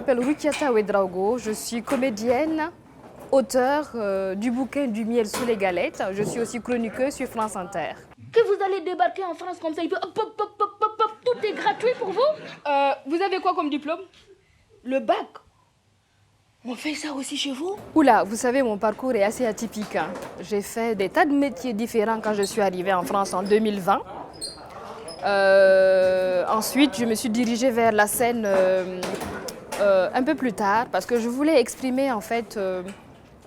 m'appelle Rukiata Ouedraogo, je suis comédienne, auteure du bouquin Du miel sous les galettes. Je suis aussi chroniqueuse sur France Inter. Que vous allez débarquer en France comme ça, il fait hop, hop, hop, hop, hop, hop, tout est gratuit pour vous? Vous avez quoi comme diplôme? Le bac. On fait ça aussi chez vous? Oula, vous savez, mon parcours est assez atypique. Hein. J'ai fait des tas de métiers différents quand je suis arrivée en France en 2020. Ensuite, je me suis dirigée vers la scène un peu plus tard parce que je voulais exprimer en fait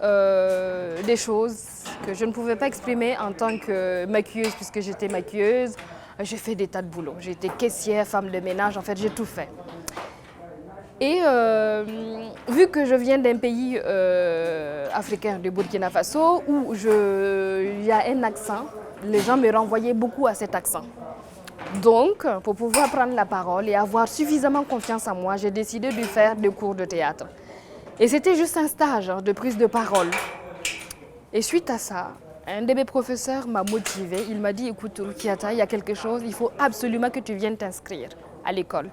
des choses que je ne pouvais pas exprimer en tant que maquilleuse puisque j'étais maquilleuse. J'ai fait des tas de boulots. J'ai été caissière, femme de ménage, en fait j'ai tout fait. Et vu que je viens d'un pays africain, du Burkina Faso, où il y a un accent, les gens me renvoyaient beaucoup à cet accent. Donc, pour pouvoir prendre la parole et avoir suffisamment confiance en moi, j'ai décidé de faire des cours de théâtre. Et c'était juste un stage de prise de parole. Et suite à ça, un de mes professeurs m'a motivée. Il m'a dit, écoute, Rukiata, il y a quelque chose, il faut absolument que tu viennes t'inscrire à l'école.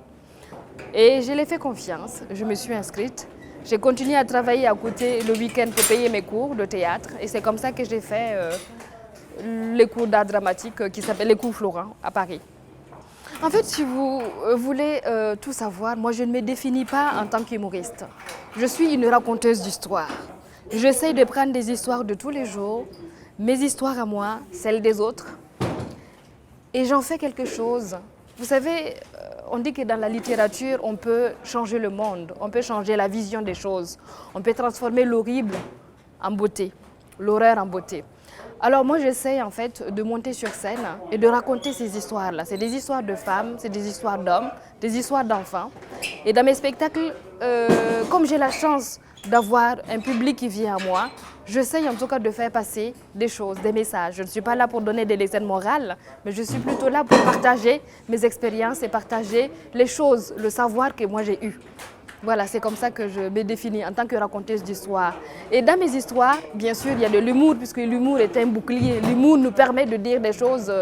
Et je l'ai fait confiance, je me suis inscrite. J'ai continué à travailler à côté le week-end pour payer mes cours de théâtre. Et c'est comme ça que j'ai fait les cours d'art dramatique qui s'appellent les cours Florent à Paris. En fait, si vous voulez tout savoir, moi je ne me définis pas en tant qu'humoriste. Je suis une raconteuse d'histoires. J'essaie de prendre des histoires de tous les jours, mes histoires à moi, celles des autres, et j'en fais quelque chose. Vous savez, on dit que dans la littérature, on peut changer le monde, on peut changer la vision des choses, on peut transformer l'horrible en beauté, l'horreur en beauté. Alors moi, j'essaie en fait de monter sur scène et de raconter ces histoires-là. C'est des histoires de femmes, c'est des histoires d'hommes, des histoires d'enfants. Et dans mes spectacles, comme j'ai la chance d'avoir un public qui vient à moi, j'essaie en tout cas de faire passer des choses, des messages. Je ne suis pas là pour donner des leçons morales, mais je suis plutôt là pour partager mes expériences et partager les choses, le savoir que moi j'ai eu. Voilà, c'est comme ça que je me définis en tant que raconteuse d'histoire. Et dans mes histoires, bien sûr, il y a de l'humour, puisque l'humour est un bouclier. L'humour nous permet de dire des choses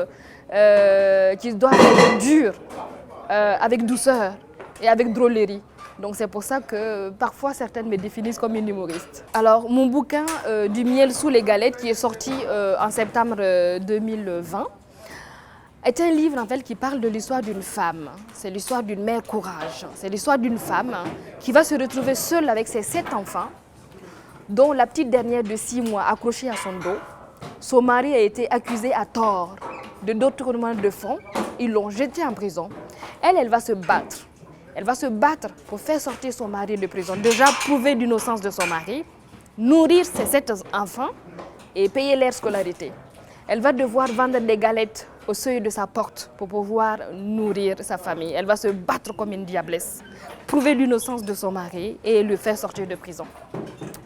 qui doivent être dures, avec douceur et avec drôlerie. Donc c'est pour ça que parfois certaines me définissent comme une humoriste. Alors mon bouquin Du miel sous les galettes, qui est sorti en septembre 2020, est un livre en fait qui parle de l'histoire d'une femme. C'est l'histoire d'une mère courage. C'est l'histoire d'une femme qui va se retrouver seule avec ses 7 enfants, dont la petite dernière de 6 mois accrochée à son dos. Son mari a été accusé à tort de détournement de fonds. Ils l'ont jetée en prison. Elle va se battre. Elle va se battre pour faire sortir son mari de prison. Déjà prouver l'innocence de son mari, nourrir ses 7 enfants et payer leur scolarité. Elle va devoir vendre des galettes au seuil de sa porte pour pouvoir nourrir sa famille. Elle va se battre comme une diablesse, prouver l'innocence de son mari et le faire sortir de prison.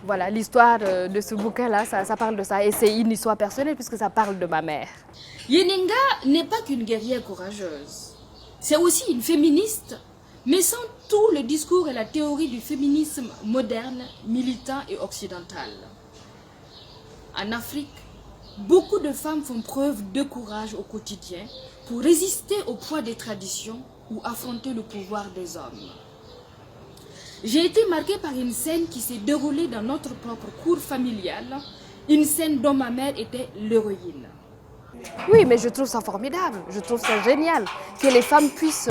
Voilà, l'histoire de ce bouquin-là, ça parle de ça. Et c'est une histoire personnelle puisque ça parle de ma mère. Yeninga n'est pas qu'une guerrière courageuse. C'est aussi une féministe, mais sans tout le discours et la théorie du féminisme moderne, militant et occidental. En Afrique, beaucoup de femmes font preuve de courage au quotidien pour résister au poids des traditions ou affronter le pouvoir des hommes. J'ai été marquée par une scène qui s'est déroulée dans notre propre cour familiale, une scène dont ma mère était l'héroïne. Oui, mais je trouve ça formidable, je trouve ça génial que les femmes puissent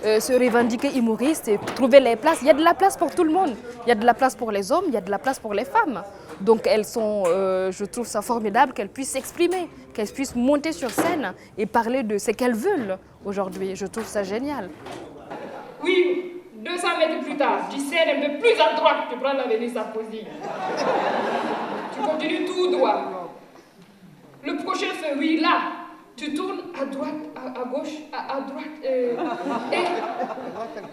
se revendiquer humoristes et trouver les places. Il y a de la place pour tout le monde. Il y a de la place pour les hommes, il y a de la place pour les femmes. Donc elles sont, je trouve ça formidable qu'elles puissent s'exprimer, qu'elles puissent monter sur scène et parler de ce qu'elles veulent aujourd'hui. Je trouve ça génial. Oui, 200 mètres plus tard, tu serres un peu plus à droite, tu prends l'avenue Sarkozy. Tu continues tout droit. Le prochain feu, oui, là, tu tournes à droite, à gauche, à droite. Et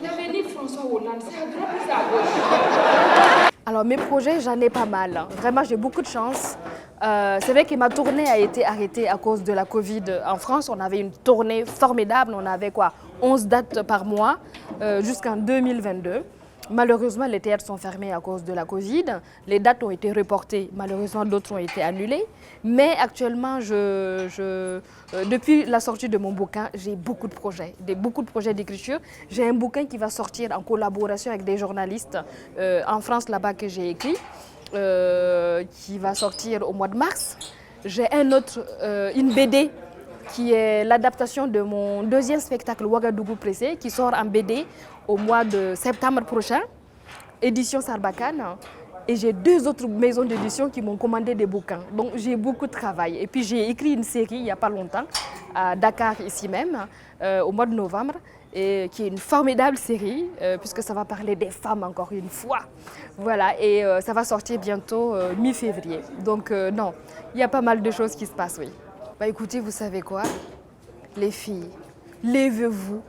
l'avenue François Hollande, c'est à droite ou c'est à gauche? Alors mes projets, j'en ai pas mal. Vraiment, j'ai beaucoup de chance. C'est vrai que ma tournée a été arrêtée à cause de la Covid. En France, on avait une tournée formidable. On avait 11 dates par mois jusqu'en 2022. Malheureusement, les théâtres sont fermés à cause de la Covid. Les dates ont été reportées. Malheureusement, d'autres ont été annulées. Mais actuellement, depuis la sortie de mon bouquin, j'ai beaucoup de projets d'écriture. J'ai un bouquin qui va sortir en collaboration avec des journalistes en France, là-bas, que j'ai écrit, qui va sortir au mois de mars. J'ai une BD qui est l'adaptation de mon deuxième spectacle Ouagadougou Pressé, qui sort en BD au mois de septembre prochain, édition Sarbacane. Et j'ai 2 autres maisons d'édition qui m'ont commandé des bouquins. Donc j'ai beaucoup de travail. Et puis j'ai écrit une série il n'y a pas longtemps, à Dakar ici même, au mois de novembre, et qui est une formidable série, puisque ça va parler des femmes encore une fois. Voilà, et ça va sortir bientôt mi-février. Donc non, il y a pas mal de choses qui se passent, oui. Bah écoutez, vous savez quoi? Les filles, levez-vous,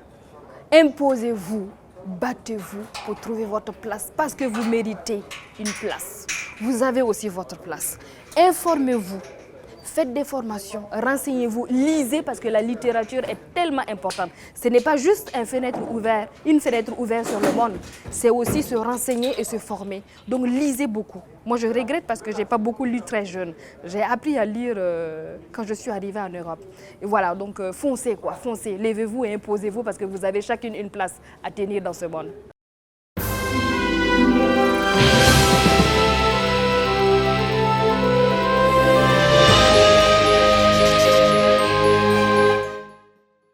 imposez-vous, battez-vous pour trouver votre place parce que vous méritez une place. Vous avez aussi votre place. Informez-vous, faites des formations, renseignez-vous, lisez parce que la littérature est tellement importante. Ce n'est pas juste une fenêtre ouverte sur le monde, c'est aussi se renseigner et se former. Donc lisez beaucoup. Moi je regrette parce que je n'ai pas beaucoup lu très jeune. J'ai appris à lire quand je suis arrivée en Europe. Et voilà, donc foncez quoi, foncez, levez-vous et imposez-vous parce que vous avez chacune une place à tenir dans ce monde.